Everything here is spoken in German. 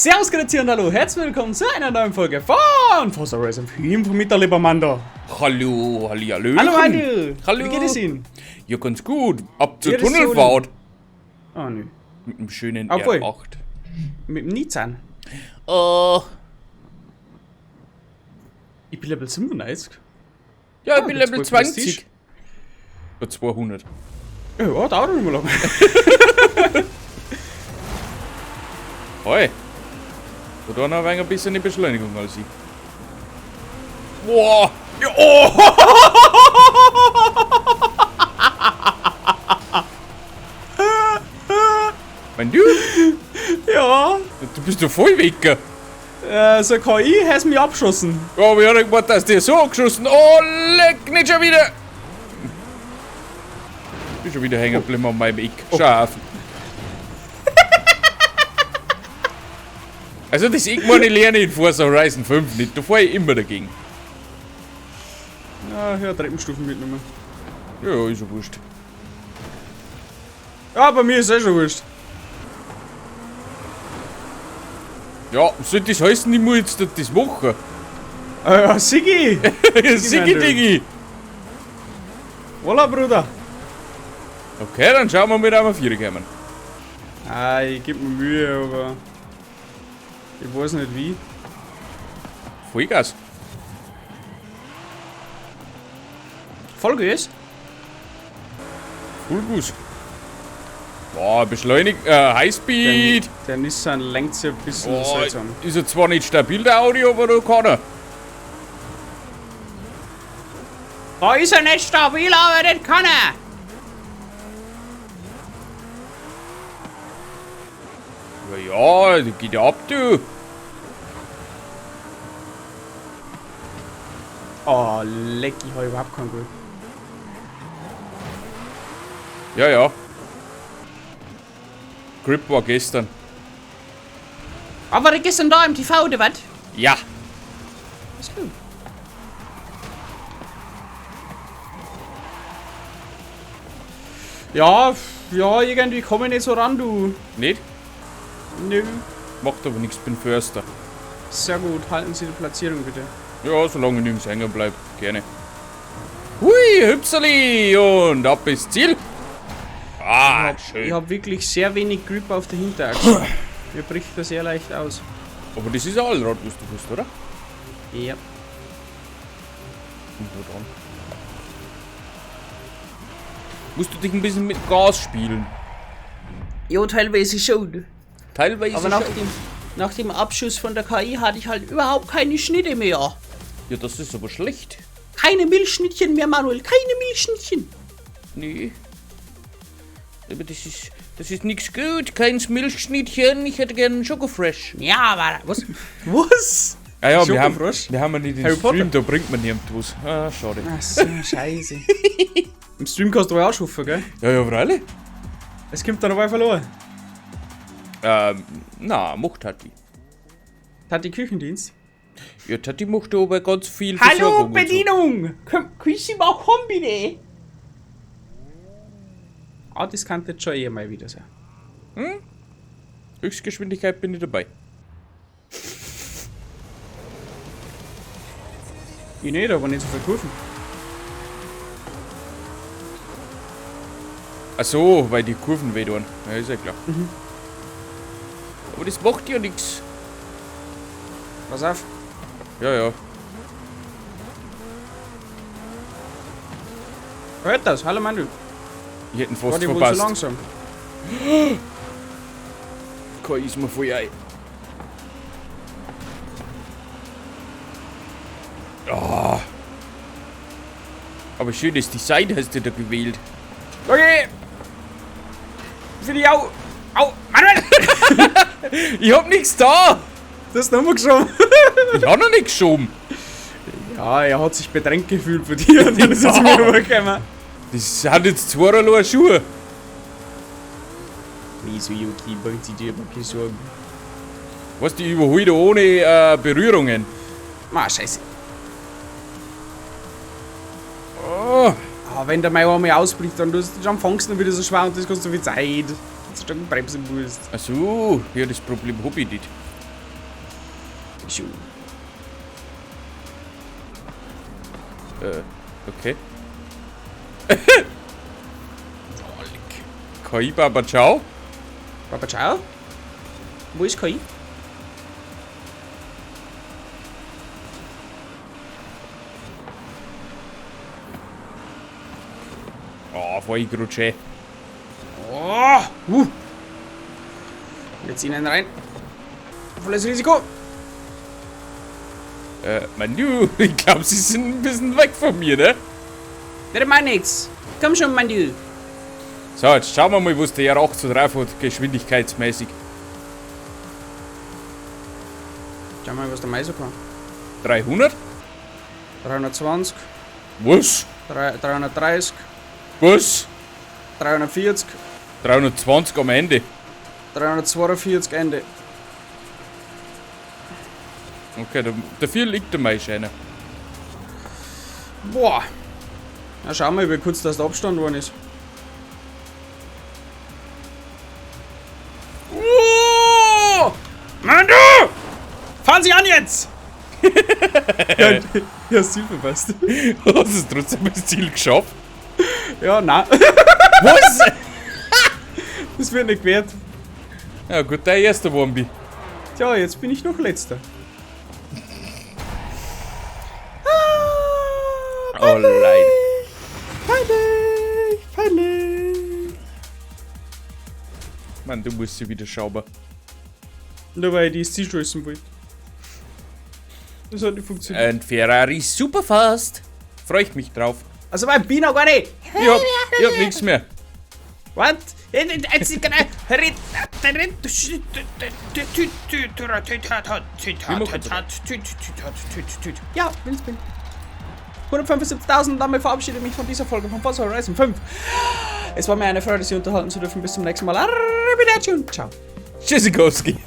Servus, grüezi und hallo, herzlich willkommen zu einer neuen Folge von Forza Horizon 5 mit der lieber Mando. Hallo, hallihallo. Hallo, Mando. Hallo. Wie geht es Ihnen? Ja, ganz gut. Ab zur Ja, das Tunnelfahrt. Oh, nö. Mit einem schönen Obwohl. R8. Mit dem Nizan. Ich bin Level 97. Ja, ich bin jetzt Level wohl Prestige. 20. Oder 200. Ja, dauert nicht mehr lange. Hoi. Und dann habe ich ein bisschen eine Beschleunigung als ich. Boah. Ja, oh. Mein du? Ja. Du bist doch voll weg. So KI hat mich abgeschossen. Ja, aber ich habe gemeint, dass der so angeschossen. Oh, leck, nicht schon wieder. Ich bin schon wieder hängen geblieben an meinem Eck. Scharf. Also das ich meine, ich lerne in Forza Horizon 5 nicht. Da fahre ich immer dagegen. Ja, Treppenstufen mitnehmen. Ja, ist ja wurscht. Ja, bei mir ist es schon wurscht. Ja, soll das heißen, ich muss jetzt das machen? Sigi! Sigi, Digi! Voila, Bruder! Okay, dann schauen wir mal, ob wir 4 kommen. Ich geb mir Mühe, aber ich weiß nicht wie. Vollgas. Vollgas? Vollgas. Boah, beschleunigt, Highspeed. Der Nissan lenkt sich ein bisschen Oh, seltsam. ist ja zwar nicht stabil, der Audio, aber da kann er. Da ist er nicht stabil, aber das kann er! Ja, das geht ja ab, du. Oh, leck, ich hab überhaupt keinen Glück. Ja, ja. Grip war gestern. Aber der gestern da im TV, oder was? Ja. Ist gut. Ja, irgendwie komme ich nicht so ran, du. Nicht? Nö. Macht aber nichts, bin Förster. Sehr gut, halten Sie die Platzierung bitte. Ja, solange ich nirgends hängen bleib, gerne. Hui, Hüpsali und ab ins Ziel. Ah, Ich schön. habe wirklich sehr wenig Grip auf der Hinterachse. Mir bricht das sehr leicht aus. Aber das ist ein Allrad, was du hast, oder? Ja. Und wo dann? Musst du dich ein bisschen mit Gas spielen? Jo, teilweise schon. Teilweise Aber schon. nach dem Abschuss von der KI hatte ich halt überhaupt keine Schnitte mehr. Ja, das ist aber schlecht. Keine Milchschnittchen mehr, Manuel. Keine Milchschnittchen. Nee. Aber das ist nichts gut. Kein Milchschnittchen. Ich hätte gerne einen Schokofresh. Ja, aber was? Was? Ah ja, Schokofrosch? wir haben ja nicht den Harry Stream, Potter? da bringt man nirgendwas. Ah, schade. Ach so, scheiße. Im Stream kannst du auch schaffen, gell? Ja, freilich. Es kommt dann aber verloren. Na, macht Tati. Hat die Küchendienst? Ja, Tati macht aber ganz viel Hallo, Versorgung und so. Bedienung! Können Sie mal kommen, bitte? Ah, das kann jetzt schon eher mal wieder sein. Höchstgeschwindigkeit bin ich dabei. Ich nicht, aber nicht so viel Kurven. Ach so, weil die Kurven weh tun. Ja, ist ja klar. Aber das macht ja nichts. Pass auf. Ja, ja. Hört das? Hallo, Manu. Ich hätte ihn War fast die wohl so verpasst. langsam? Kein ist mir voll ein. Ah. Aber schön, dass die Seite hast du da gewählt. Okay! Für die Au! Au! Manuel! Ich hab nichts da! Du hast nochmal geschoben. Ich hab noch nicht geschoben. Ja, er hat sich bedrängt gefühlt für dich und dann ist er zu mir rübergekommen. Das sind jetzt 2 Schuhe. Wieso, Yuki? Wollen Sie dir mal besorgen? Was, die überholt ohne Berührungen. Ma, scheiße. Oh. Wenn der Mai einmal ausbricht, dann fangst du ihn wieder so schwer und das kostet so viel Zeit. Dass du dann bremsen musst. Ach so, ja, das Problem hab ich nicht. Dankeschön. Okay. KI Baba Ciao? Baba Ciao? Wo ist KI? Oh, voll Grutsche. Oh! Wir ziehen einen rein. Volles Risiko. Manu, ich glaube, sie sind ein bisschen weg von mir, ne? Der macht nichts. Komm schon, mein Du. So, jetzt schauen wir mal, was der R8 so drauf hat, geschwindigkeitsmäßig. Schau mal, was der Mais so kann. 300? 320, Was? 330, Was? 340, 320 am Ende. 342 Ende. Okay, dafür liegt der Maischeiner. Boah. Na, schau mal, wie kurz das der Abstand geworden ist. Oh! Mann, du! Fahren Sie an jetzt! Ja, das Ziel verpasst. Hast du trotzdem das Ziel geschafft? Ja, nein. Was? Das wird nicht wert. Ja gut, der erste Wombi. Tja, jetzt bin ich noch letzter. Oh, leid. Payday! Payday! Mann, du musst sie wieder schauen. Nur weil ich die Zielschüssen wollte. Das hat nicht funktioniert. Ein Ferrari Superfast. Freue ich mich drauf. Also mein Bino gar nicht! Ich hab nichts mehr. What? Ja, willst bin. 175.000, damit verabschiede ich mich von dieser Folge von Forza Horizon 5. Es war mir eine Freude, Sie unterhalten zu dürfen. Bis zum nächsten Mal. Arrivederci und ciao. Tschüssikowski.